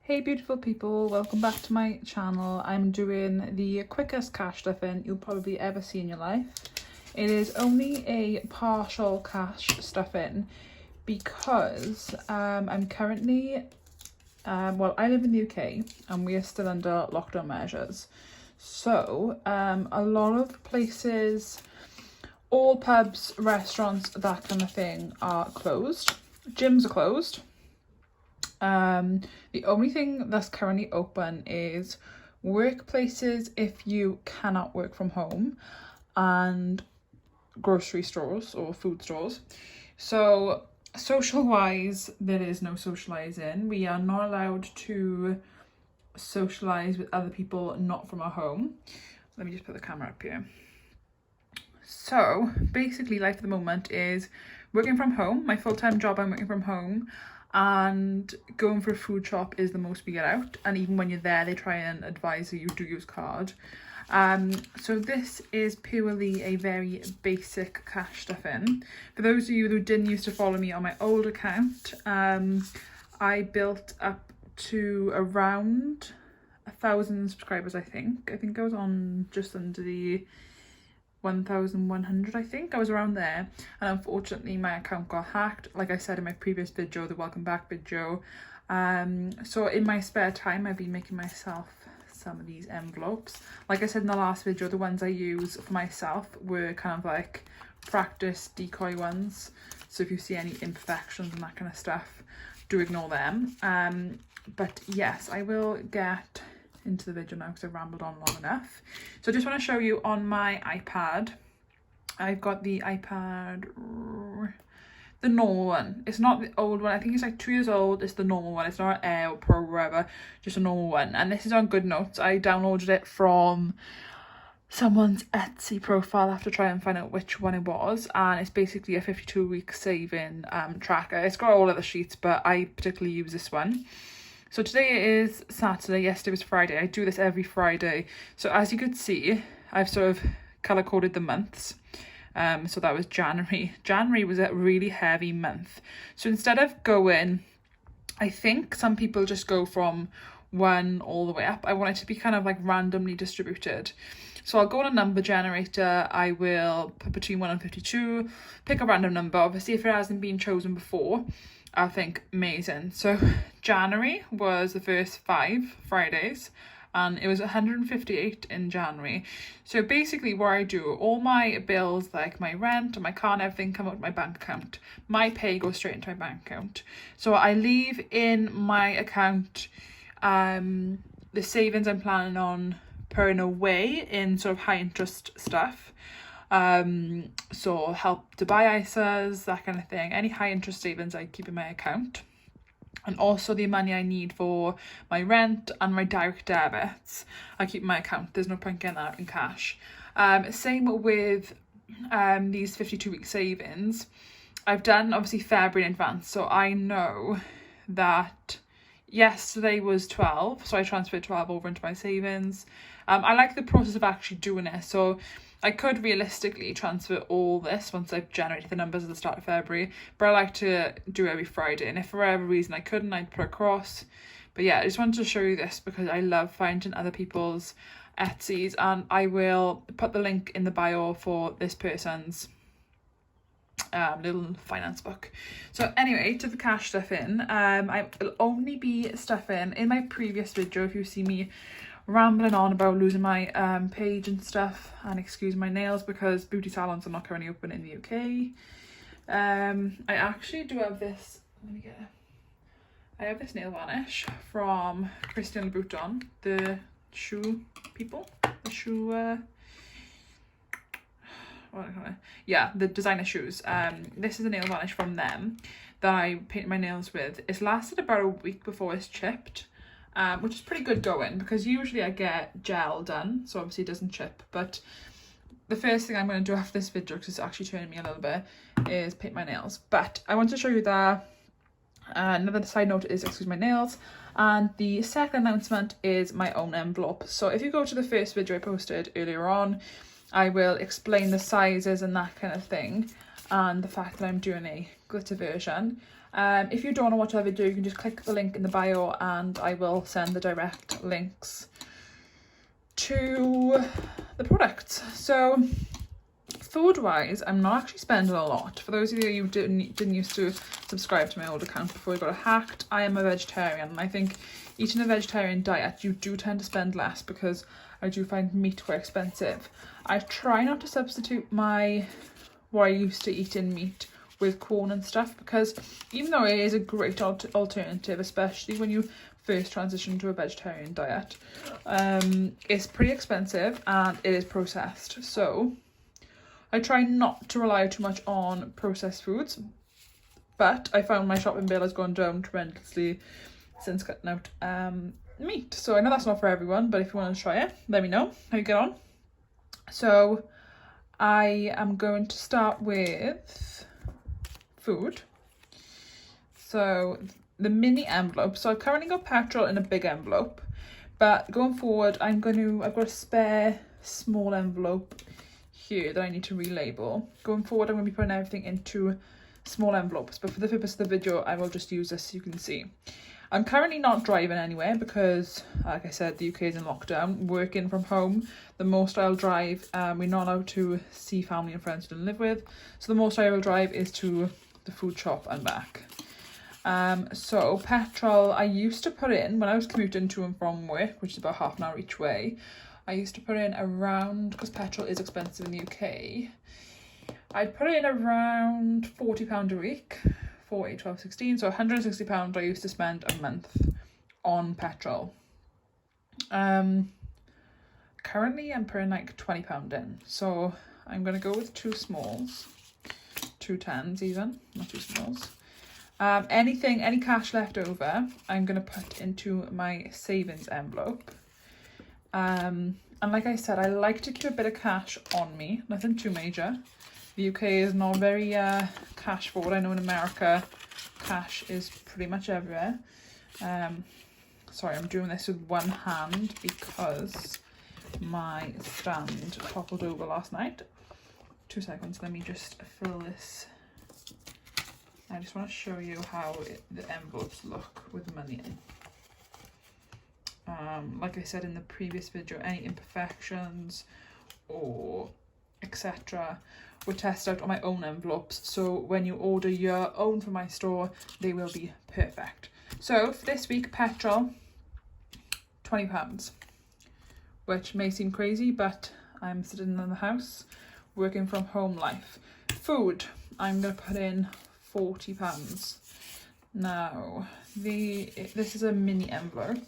Hey beautiful people, welcome back to my channel. I'm doing the quickest cash stuffing you'll probably ever see in your life. It is only a partial cash stuffing because I'm currently, I live in the UK and we are still under lockdown measures. So a lot of places, all pubs, restaurants, that kind of thing are closed. Gyms are closed. The only thing that's currently open is workplaces if you cannot work from home, and grocery stores or food stores. So social wise, there is no socializing. We are not allowed to socialize with other people not from our home. Let me just put the camera up here. So basically life at the moment is working from home. My full-time job, I'm working from home, and going for a food shop is the most we get out, and even when you're there they try and advise you to use card. So this is purely a very basic cash stuffing. For those of you who didn't used to follow me on my old account, I built up to around 1,000 subscribers. I think I was on just under the 1,100, I think. I was around there, and unfortunately my account got hacked, like I said in my previous video, the welcome back video. So in my spare time I've been making myself some of these envelopes. Like I said in the last video, the ones I use for myself were kind of like practice decoy ones, so if you see any imperfections and that kind of stuff, do ignore them. But yes, I will get into the video now because I've rambled on long enough. So I just want to show you on my iPad. I've got the iPad, the normal one. It's not the old one. I think it's like 2 years old. It's the normal one. It's not an Air or Pro or whatever, just a normal one. And this is on GoodNotes. I downloaded it from someone's Etsy profile. I have to try and find out which one it was, and it's basically a 52-week saving tracker. It's got all of the sheets, but I particularly use this one. So today is Saturday, yesterday was Friday. I do this every Friday. So as you could see, I've sort of colour coded the months. So that was January. January was a really heavy month. So instead of going, I think some people just go from 1 all the way up. I want it to be kind of like randomly distributed. So I'll go on a number generator. I will put between 1 and 52, pick a random number. Obviously, if it hasn't been chosen before, I think amazing. So January was the first 5 Fridays, and it was 158 in January. So basically what I do, all my bills like my rent and my car and everything come out of my bank account. My pay goes straight into my bank account. So I leave in my account the savings I'm planning on putting away in sort of high interest stuff. So help to buy ISAs, that kind of thing. Any high interest savings I keep in my account, and also the money I need for my rent and my direct debits I keep in my account. There's no point getting that out in cash. Same with these 52-week savings. I've done obviously February in advance, so I know that yesterday was 12, so I transferred 12 over into my savings. I like the process of actually doing it, so I could realistically transfer all this once I've generated the numbers at the start of February, but I like to do it every Friday, and if for whatever reason I couldn't, I'd put across. But yeah, I just wanted to show you this because I love finding other people's Etsy's, and I will put the link in the bio for this person's little finance book. So anyway, to the cash stuffing, I will only be stuffing in my previous video. If you see me rambling on about losing my page and stuff, and excuse my nails because beauty salons are not currently open in the UK. I actually do have this, I have this nail varnish from Christian Louboutin, the shoe people, the shoe the designer shoes. This is a nail varnish from them that I painted my nails with. It's lasted about a week before it's chipped, which is pretty good going because usually I get gel done, so obviously it doesn't chip. But the first thing I'm going to do after this video, because it's actually turning me a little bit, is paint my nails. But I want to show you that. Another side note is excuse my nails, and the second announcement is my own envelope. So if you go to the first video I posted earlier on, I will explain the sizes and that kind of thing, and the fact that I'm doing a glitter version. If you don't want to watch that video, you can just click the link in the bio and I will send the direct links to the products. So food wise, I'm not actually spending a lot. For those of you who didn't used to subscribe to my old account before I got hacked, I am a vegetarian, and I think eating a vegetarian diet, you do tend to spend less because I do find meat quite expensive. I try not to substitute what I used to eat in meat with corn and stuff, because even though it is a great alternative, especially when you first transition to a vegetarian diet, it's pretty expensive and it is processed. So I try not to rely too much on processed foods, but I found my shopping bill has gone down tremendously since cutting out meat. So I know that's not for everyone, but if you want to try it, let me know how you get on. So I am going to start with food. So the mini envelope. So I've currently got petrol in a big envelope, but going forward I've got a spare small envelope here that I need to relabel. Going forward, I'm going to be putting everything into small envelopes, but for the purpose of the video, I will just use this so you can see. I'm currently not driving anywhere because, like I said, the UK is in lockdown, working from home. The most I'll drive, we're not allowed to see family and friends we don't live with, so the most I will drive is to the food shop and back. So petrol, I used to put in, when I was commuting to and from work, which is about half an hour each way, I used to put in around, because petrol is expensive in the UK, I'd put in around £40 a week, 4, 8, 12, 16, so £160 I used to spend a month on petrol. Currently I'm putting like £20 in, so I'm going to go with 2 smalls, 2 10s even, not 2 smalls. Any cash left over, I'm going to put into my savings envelope. And like I said, I like to keep a bit of cash on me, nothing too major. The UK is not very cash forward. I know in America, cash is pretty much everywhere. Sorry, I'm doing this with one hand because my stand toppled over last night. 2 seconds, let me just fill this. I just want to show you how the envelopes look with money in. Like I said in the previous video, any imperfections or etc. were tested out on my own envelopes, so when you order your own from my store, they will be perfect. So for this week, petrol, £20, which may seem crazy, but I'm sitting in the house working from home life. Food, I'm going to put in £40. Now, this is a mini envelope,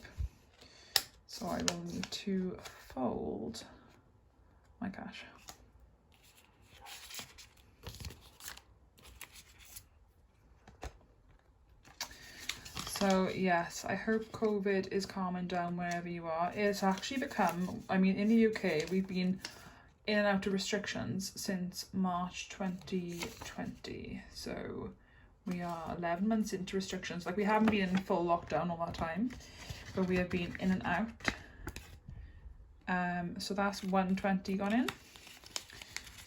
so I will need to fold my cash. So yes, I hope COVID is calming down wherever you are. It's actually become, I mean, in the UK, we've been in and out of restrictions since March 2020. So we are 11 months into restrictions. Like, we haven't been in full lockdown all that time, but we have been in and out. So that's 120 gone in.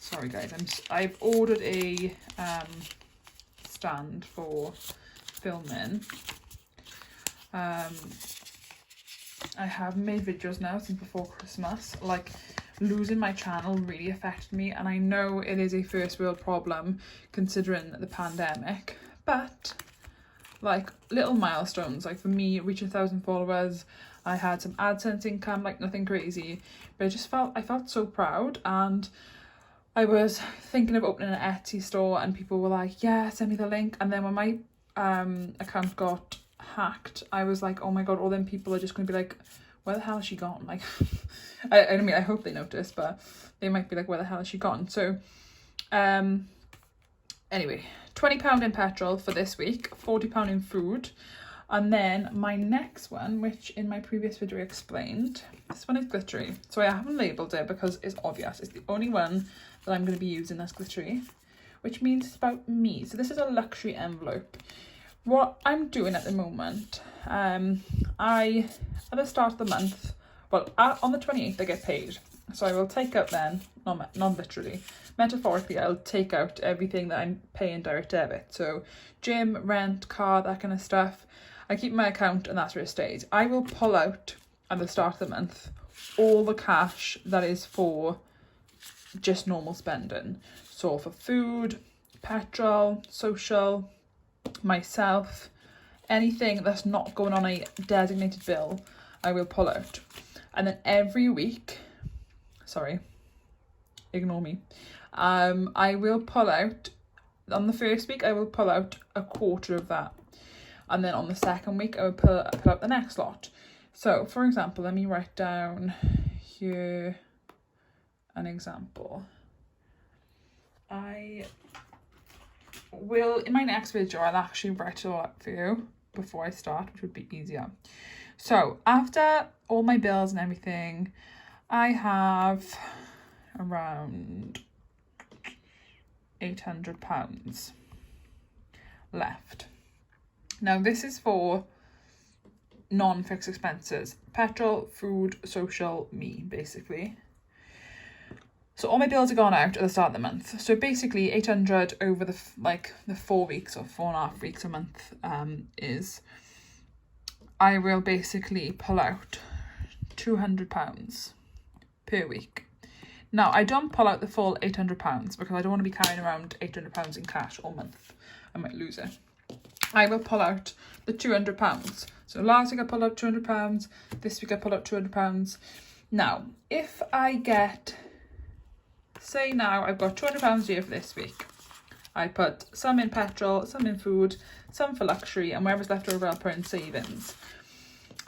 Sorry guys, I've ordered a stand for filming. I have made videos now since before Christmas. Like, losing my channel really affected me, and I know it is a first world problem considering the pandemic, but like little milestones, like for me reaching 1,000 followers, I had some AdSense income, like nothing crazy, but I felt so proud. And I was thinking of opening an Etsy store, and people were like, yeah, send me the link. And then when my account got hacked, I was like, oh my god, all them people are just going to be like, where the hell has she gone? Like, I mean, I hope they notice, but they might be like, where the hell has she gone? So anyway, £20 in petrol for this week, £40 in food. And then my next one, which in my previous video I explained, this one is glittery. So I haven't labelled it because it's obvious. It's the only one that I'm going to be using that's glittery, which means it's about me. So this is a luxury envelope. What I'm doing at the moment, at the start of the month, well, on the 28th I get paid. So I will take out then, not literally, metaphorically, I'll take out everything that I'm paying direct debit. So gym, rent, car, that kind of stuff. I keep my account and that's where it stays. I will pull out at the start of the month all the cash that is for just normal spending. So for food, petrol, social, myself, anything that's not going on a designated bill, I will pull out. And then every week, sorry, ignore me, I will pull out, on the first week I will pull out a quarter of that, and then on the second week I will pull out the next lot. So for example, let me write down here an example. I will, in my next video, I'll actually write it all up for you before I start, which would be easier. So after all my bills and everything, I have around £800 left. Now this is for non-fixed expenses: petrol, food, social, me, basically. So all my bills are gone out at the start of the month. So basically 800 over the 4 weeks or 4.5 weeks a month is, I will basically pull out £200 per week. Now I don't pull out the full £800 because I don't want to be carrying around £800 in cash all month. I might lose it. I will pull out the £200. So last week I pulled out £200. This week I pulled out £200. Now, if I get, say now I've got £200 a year for this week. I put some in petrol, some in food, some for luxury, and whatever's left over I'll put in savings.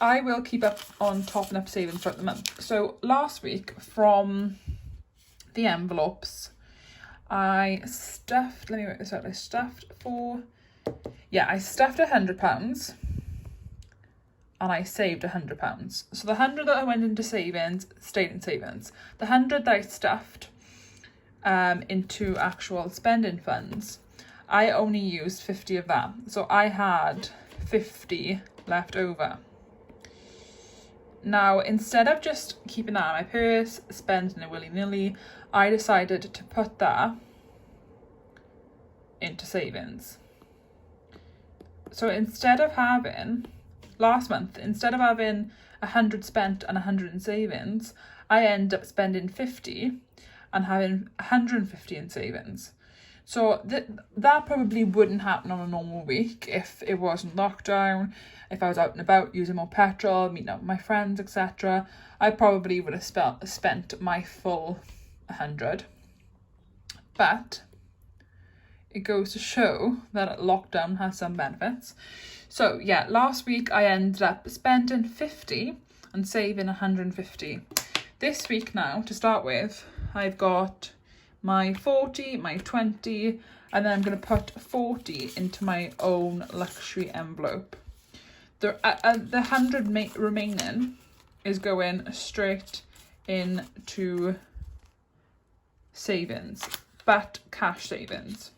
I will keep up on topping up savings throughout the month. So last week, from the envelopes, I stuffed, let me work this out, I stuffed £100 and I saved £100. So the 100 that I went into savings stayed in savings. The 100 that I stuffed into actual spending funds, I only used 50 of that. So I had 50 left over. Now, instead of just keeping that in my purse, spending it willy-nilly, I decided to put that into savings. So instead of having, last month, instead of having 100 spent and 100 in savings, I end up spending 50 and having 150 in savings. So that probably wouldn't happen on a normal week if it wasn't lockdown, if I was out and about using more petrol, meeting up with my friends, etc. I probably would have spent my full 100. But it goes to show that lockdown has some benefits. So yeah, last week I ended up spending 50 and saving 150. This week now, to start with, I've got my 40, my 20, and then I'm going to put 40 into my own luxury envelope. The 100 remaining is going straight into savings, but cash savings.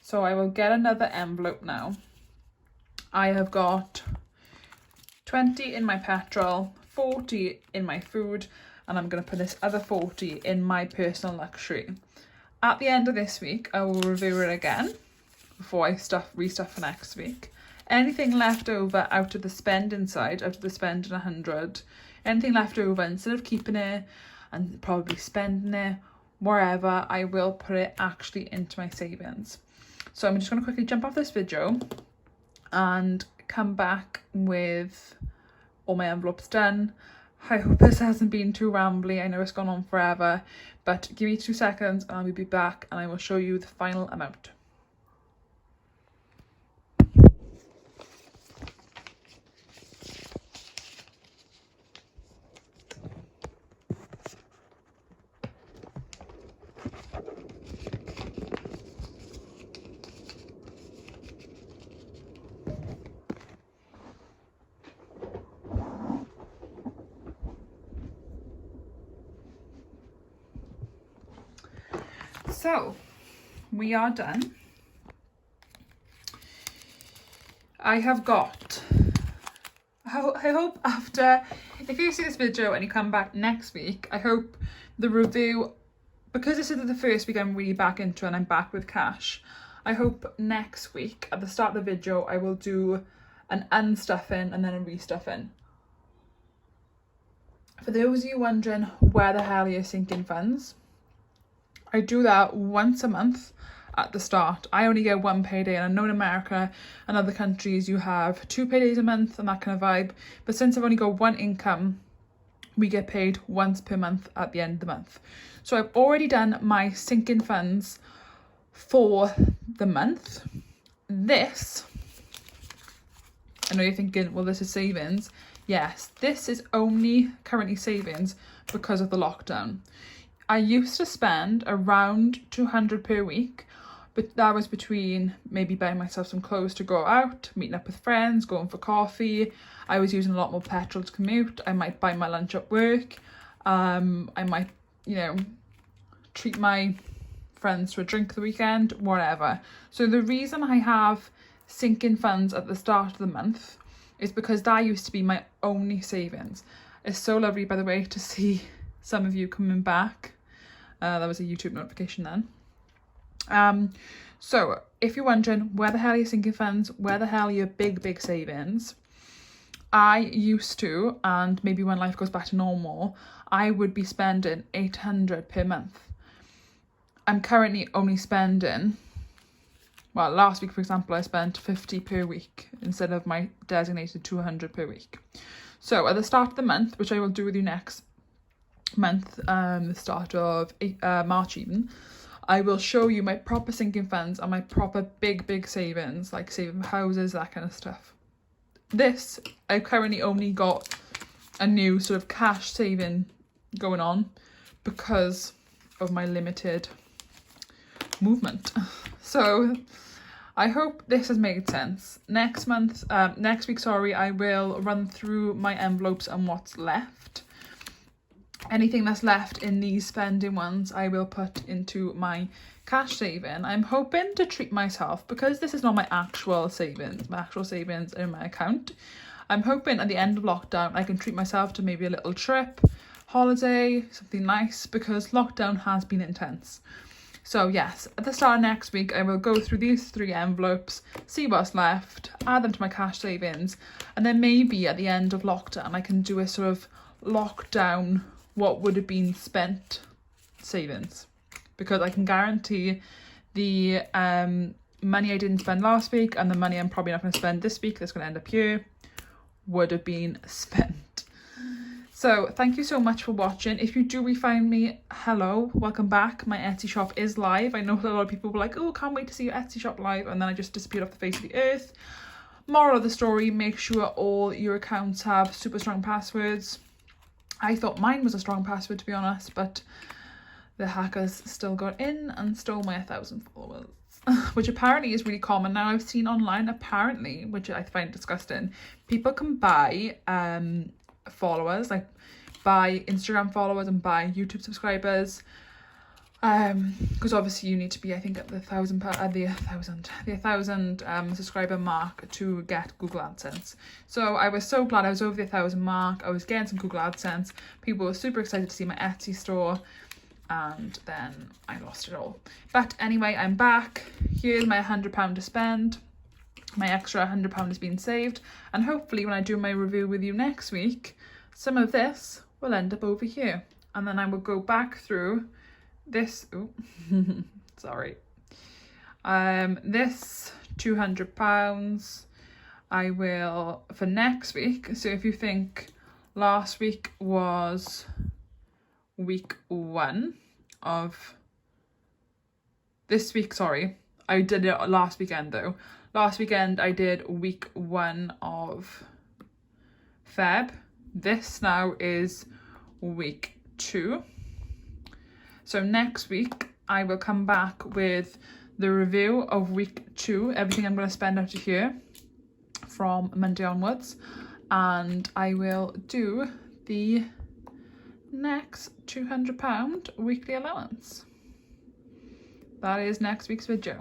So I will get another envelope now. I have got 20 in my petrol, 40 in my food, and I'm going to put this other 40 in my personal luxury. At the end of this week, I will review it again before I restuff for next week. Anything left over out of the spending side, out of the spending 100, anything left over, instead of keeping it and probably spending it wherever, I will put it actually into my savings. So I'm just going to quickly jump off this video and come back with all my envelopes done. I hope this hasn't been too rambly. I know it's gone on forever, but give me 2 seconds and I'll be back and I will show you the final amount. So we are done. I have got, I hope after if you see this video and you come back next week, I hope the review, because this is the first week I'm really back into and I'm back with cash, I hope next week at the start of the video I will do an unstuffing and then a restuffing. For those of you wondering where the hell are your sinking funds, I do that once a month at the start. I only get one payday, and I know in America and other countries you have 2 paydays a month and that kind of vibe, but since I've only got one income, we get paid once per month at the end of the month. So I've already done my sinking funds for the month. This, I know you're thinking, well, this is savings. Yes, this is only currently savings because of the lockdown. I used to spend around 200 per week, but that was between maybe buying myself some clothes to go out, meeting up with friends, going for coffee. I was using a lot more petrol to commute. I might buy my lunch at work. I might, treat my friends to a drink the weekend, whatever. So the reason I have sinking funds at the start of the month is because that used to be my only savings. It's so lovely, by the way, to see some of you coming back. That was a YouTube notification then. So if you're wondering where the hell are your sinking funds, where the hell are your big savings, I used to, and maybe when life goes back to normal, I would be spending 800 per month. I'm currently only spending, well, last week, for example, I spent 50 per week instead of my designated 200 per week. So at the start of the month, which I will do with you next month, the start of March even, I will show you my proper sinking funds and my proper big savings, like saving for houses, that kind of stuff. This, I've currently only got a new sort of cash saving going on because of my limited movement. So I hope this has made sense. Next week, I will run through my envelopes and what's left. Anything that's left in these spending ones, I will put into my cash saving. I'm hoping to treat myself, because this is not my actual savings. My actual savings are in my account. I'm hoping at the end of lockdown, I can treat myself to maybe a little trip, holiday, something nice, because lockdown has been intense. So yes, at the start of next week, I will go through these 3 envelopes, see what's left, add them to my cash savings, and then maybe at the end of lockdown, I can do a sort of lockdown what would have been spent savings, because I can guarantee the money I didn't spend last week and the money I'm probably not going to spend this week that's going to end up here would have been spent. So thank you so much for watching. If you do re-find me, hello, welcome back. My Etsy shop is live. I know a lot of people were like, oh, can't wait to see your Etsy shop live, and then I just disappeared off the face of the earth. Moral of the story, make sure all your accounts have super strong passwords. I thought mine was a strong password, to be honest, but the hackers still got in and stole my 1,000 followers, which apparently is really common now. I've seen online, apparently, which I find disgusting, people can buy followers, like buy Instagram followers and buy YouTube subscribers, because obviously you need to be, I think, at the 1,000 subscriber mark to get Google AdSense. So I was so glad I was over the 1,000 mark. I was getting some Google AdSense. People were super excited to see my Etsy store, and then I lost it all. But anyway, I'm back. Here's my £100 to spend. My extra £100 has been saved, and hopefully when I do my review with you next week, some of this will end up over here, and then I will go back through this, sorry, this £200 I will for next week. So if you think last week was week 1 of this week, sorry, I did it last weekend though. Last weekend I did week 1 of Feb. This now is week 2. So next week, I will come back with the review of week 2, everything I'm going to spend out of here from Monday onwards. And I will do the next £200 weekly allowance. That is next week's video.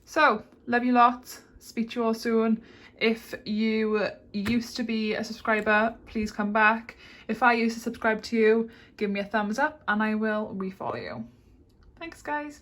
So, love you lots. Speak to you all soon. If you used to be a subscriber, please come back. If I used to subscribe to you, give me a thumbs up and I will refollow you. Thanks guys.